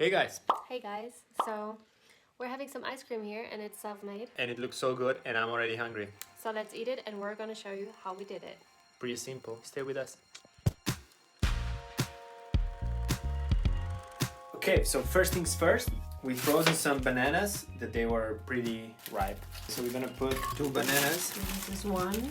Hey guys! Hey guys, so we're having some ice cream here and it's self-made. And it looks so good and I'm already hungry. So let's eat it and we're gonna show you how we did it. Pretty simple. Stay with us. Okay, so first things first, we frozen some bananas that they were pretty ripe. So we're gonna put 2 bananas. This is one.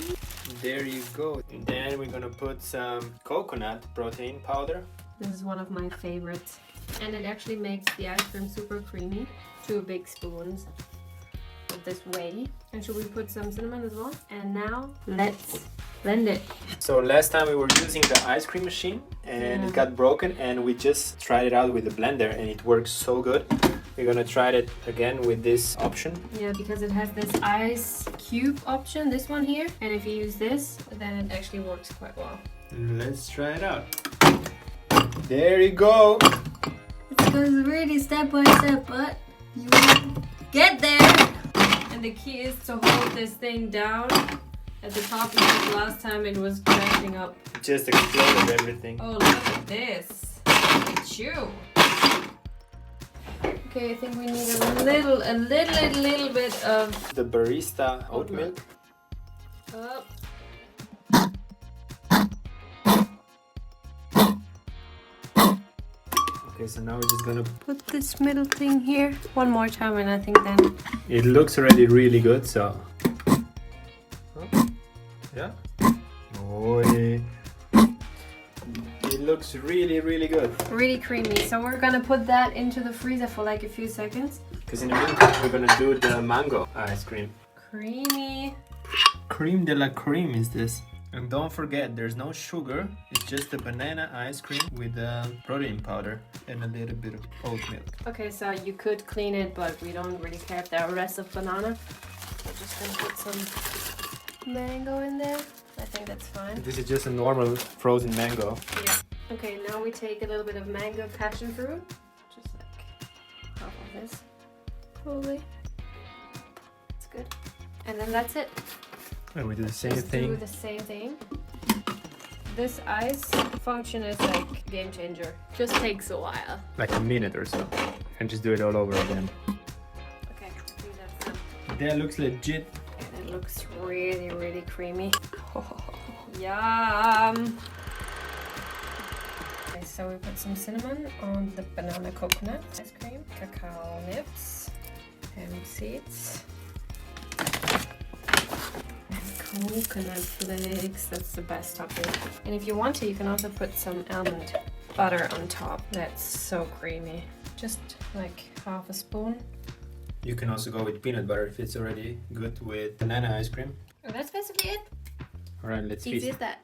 There you go. And then we're gonna put some coconut protein powder. This is one of my favorites. And it actually makes the ice cream super creamy. 2 big spoons of this WHEY. And should we put some cinnamon as well? And now let's blend it. So last time we were using the ice cream machine and it got broken and we just tried it out with the blender and it works so good. We're gonna try it again with this option. Yeah, because it has this ice cube option, this one here. And if you use this, then it actually works quite well. Let's try it out. There you go. It goes really step by step, but you will get there. And the key is to hold this thing down at the top because last time it was crashing up. It just exploded everything. Oh, look at this. It's you. Okay, I think we need a little bit of the barista oat milk. Oh. Okay, so now we're just gonna Put this middle thing here one more time and I think then... It looks already really good, so... Yeah? Oh, yeah. It looks really good. Really creamy. So we're gonna put that into the freezer for like a few seconds. Because in the meantime, we're gonna do the mango ice cream. Creamy. Creme de la creme is this. And don't forget, there's no sugar. It's just the banana ice cream with protein powder and a little bit of oat milk. Okay, so you could clean it, but we don't really care if there are rest of banana. We're just gonna put some mango in there. I think that's fine. This is just a normal frozen mango. Yeah. Okay, now we take a little bit of mango passion fruit. Just like half of this, probably. It's good. And then that's it. And we do the same Just thing. do the same thing. This ice function is like game changer. Just takes a while. Like a minute or so. And just do it all over again. Okay, I think that's done. That looks legit. And it looks really creamy. Yum! Okay, so we put some cinnamon on the banana coconut ice cream, cacao nibs, hemp seeds, and coconut flakes. That's the best topping. And if you want to, you can also put some almond butter on top. That's so creamy. Just like half a spoon. You can also go with peanut butter if it's already good with banana ice cream. And that's basically it. Alright, let's Easy feast. as that.